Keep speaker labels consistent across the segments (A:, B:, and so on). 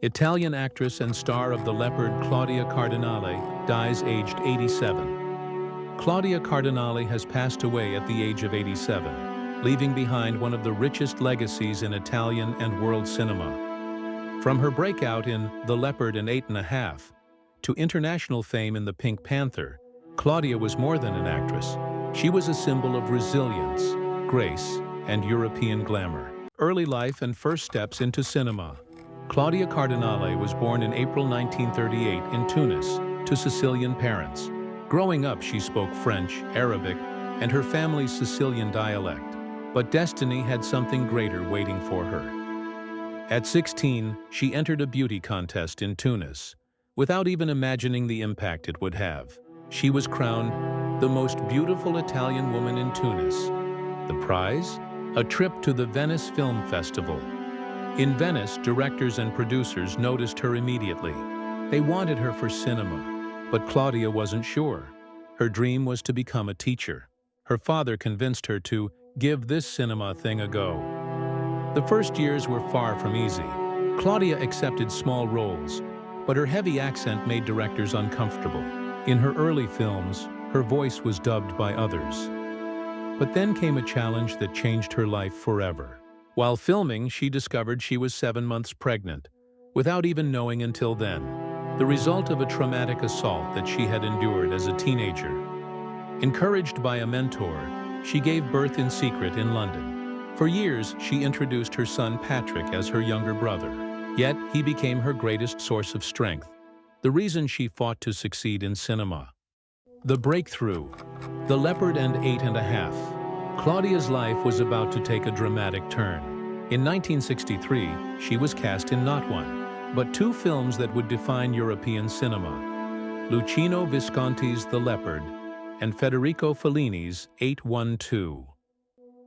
A: Italian actress and star of The Leopard Claudia Cardinale dies aged 87. Claudia Cardinale has passed away at the age of 87, leaving behind one of the richest legacies in Italian and world cinema. From her breakout in The Leopard and 8½, to international fame in The Pink Panther, Claudia was more than an actress. She was a symbol of resilience, grace, and European glamour. Early life and first steps into cinema. Claudia Cardinale was born in April 1938 in Tunis to Sicilian parents. Growing up, she spoke French, Arabic, and her family's Sicilian dialect. But destiny had something greater waiting for her. At 16, she entered a beauty contest in Tunis. Without even imagining the impact it would have, she was crowned the most beautiful Italian woman in Tunis. The prize? A trip to the Venice Film Festival. In Venice, directors and producers noticed her immediately. They wanted her for cinema, but Claudia wasn't sure. Her dream was to become a teacher. Her father convinced her to give this cinema thing a go. The first years were far from easy. Claudia accepted small roles, but her heavy accent made directors uncomfortable. In her early films, her voice was dubbed by others. But then came a challenge that changed her life forever. While filming, she discovered she was 7 months pregnant, without even knowing until then, the result of a traumatic assault that she had endured as a teenager. Encouraged by a mentor, she gave birth in secret in London. For years, she introduced her son Patrick as her younger brother. Yet, he became her greatest source of strength, the reason she fought to succeed in cinema. The breakthrough. The Leopard and 8½. Claudia's life was about to take a dramatic turn. In 1963, she was cast in not one, but 2 films that would define European cinema: Luchino Visconti's The Leopard and Federico Fellini's 812.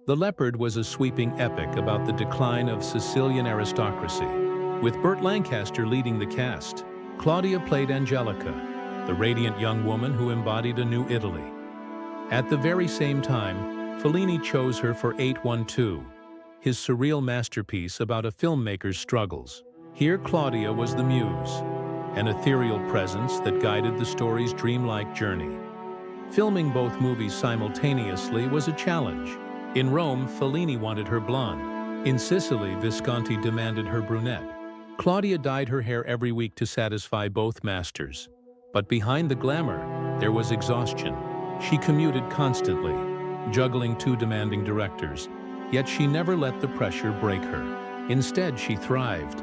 A: The Leopard was a sweeping epic about the decline of Sicilian aristocracy. With Burt Lancaster leading the cast, Claudia played Angelica, the radiant young woman who embodied a new Italy. At the very same time, Fellini chose her for 812, his surreal masterpiece about a filmmaker's struggles. Here Claudia was the muse, an ethereal presence that guided the story's dreamlike journey. Filming both movies simultaneously was a challenge. In Rome, Fellini wanted her blonde. In Sicily, Visconti demanded her brunette. Claudia dyed her hair every week to satisfy both masters. But behind the glamour, there was exhaustion. She commuted constantly, juggling 2 demanding directors, yet she never let the pressure break her. Instead, she thrived.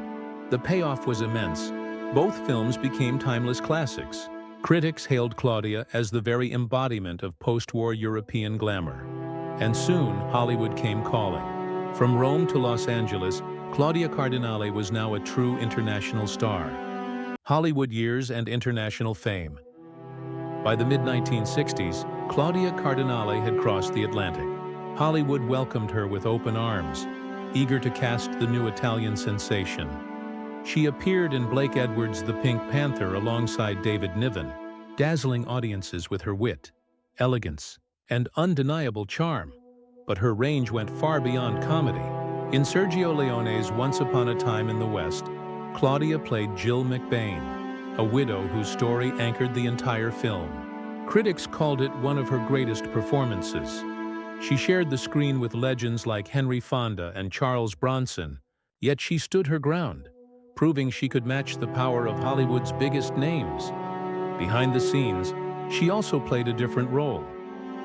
A: The payoff was immense. Both films became timeless classics. Critics hailed Claudia as the very embodiment of post-war European glamour. And soon, Hollywood came calling. From Rome to Los Angeles, Claudia Cardinale was now a true international star. Hollywood years and international fame. By the mid-1960s, Claudia Cardinale had crossed the Atlantic. Hollywood welcomed her with open arms, eager to cast the new Italian sensation. She appeared in Blake Edwards' The Pink Panther alongside David Niven, dazzling audiences with her wit, elegance, and undeniable charm. But her range went far beyond comedy. In Sergio Leone's Once Upon a Time in the West, Claudia played Jill McBain, a widow whose story anchored the entire film. Critics called it one of her greatest performances. She shared the screen with legends like Henry Fonda and Charles Bronson, yet she stood her ground, proving she could match the power of Hollywood's biggest names. Behind the scenes, she also played a different role.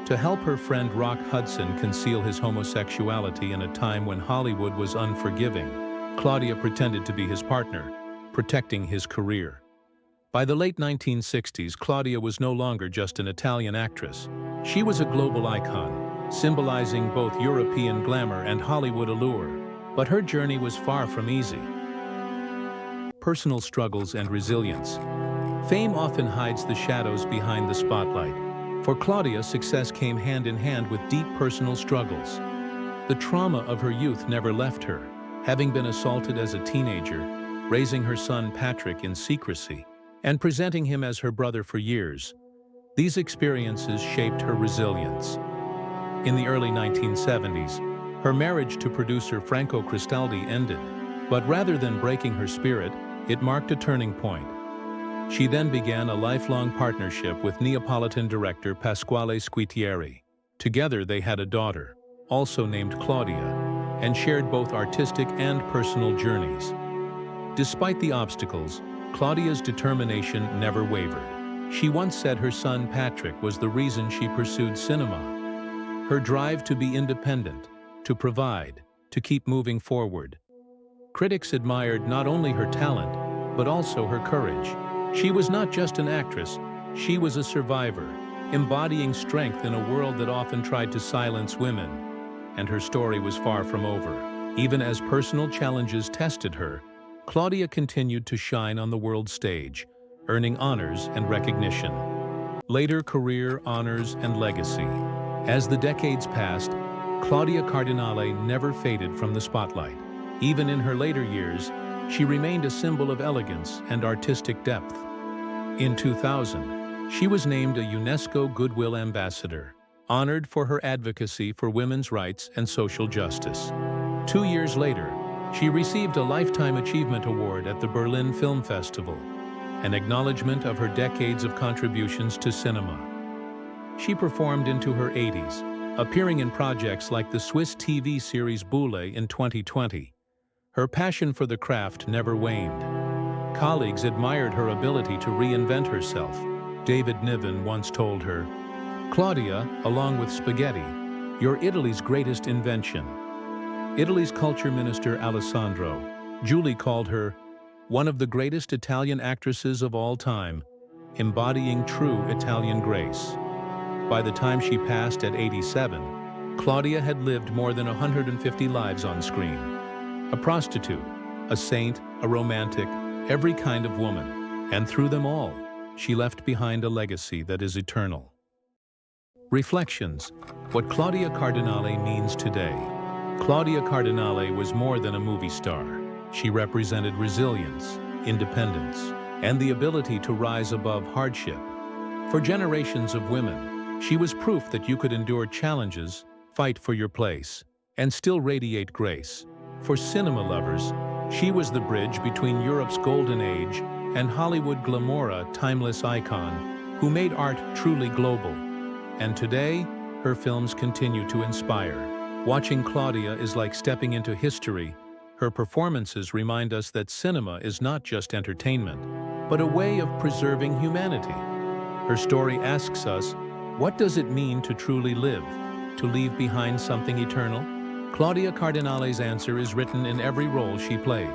A: To help her friend Rock Hudson conceal his homosexuality in a time when Hollywood was unforgiving, Claudia pretended to be his partner, protecting his career. By the late 1960s, Claudia was no longer just an Italian actress. She was a global icon, symbolizing both European glamour and Hollywood allure. But her journey was far from easy. Personal struggles and resilience. Fame often hides the shadows behind the spotlight. For Claudia, success came hand in hand with deep personal struggles. The trauma of her youth never left her, having been assaulted as a teenager, raising her son Patrick in secrecy, and presenting him as her brother for years. These experiences shaped her resilience. In the early 1970s, her marriage to producer Franco Cristaldi ended, but rather than breaking her spirit, It marked a turning point. She then began a lifelong partnership with Neapolitan director Pasquale Squitieri. Together they had a daughter, also named Claudia, and shared both artistic and personal journeys. Despite the obstacles, Claudia's determination never wavered. She once said her son Patrick was the reason she pursued cinema. Her drive to be independent, to provide, to keep moving forward. Critics admired not only her talent, but also her courage. She was not just an actress, she was a survivor, embodying strength in a world that often tried to silence women. And her story was far from over. Even as personal challenges tested her, Claudia continued to shine on the world stage, earning honors and recognition. Later career, honors, and legacy. As the decades passed, Claudia Cardinale never faded from the spotlight. Even in her later years, she remained a symbol of elegance and artistic depth. In 2000, she was named a UNESCO Goodwill Ambassador, honored for her advocacy for women's rights and social justice. 2 years later, she received a Lifetime Achievement Award at the Berlin Film Festival, an acknowledgement of her decades of contributions to cinema. She performed into her 80s, appearing in projects like the Swiss TV series Boule in 2020. Her passion for the craft never waned. Colleagues admired her ability to reinvent herself. David Niven once told her, "Claudia, along with spaghetti, you're Italy's greatest invention." Italy's culture minister Alessandro Giuli called her one of the greatest Italian actresses of all time, embodying true Italian grace. By the time she passed at 87, Claudia had lived more than 150 lives on screen. A prostitute, a saint, a romantic, every kind of woman. And through them all, she left behind a legacy that is eternal. Reflections: what Claudia Cardinale means today. Claudia Cardinale was more than a movie star. She represented resilience, independence, and the ability to rise above hardship. For generations of women, she was proof that you could endure challenges, fight for your place, and still radiate grace. For cinema lovers, she was the bridge between Europe's golden age and Hollywood Glamour, a timeless icon who made art truly global. And today, her films continue to inspire. Watching Claudia is like stepping into history. Her performances remind us that cinema is not just entertainment, but a way of preserving humanity. Her story asks us, what does it mean to truly live, to leave behind something eternal? Claudia Cardinale's answer is written in every role she played.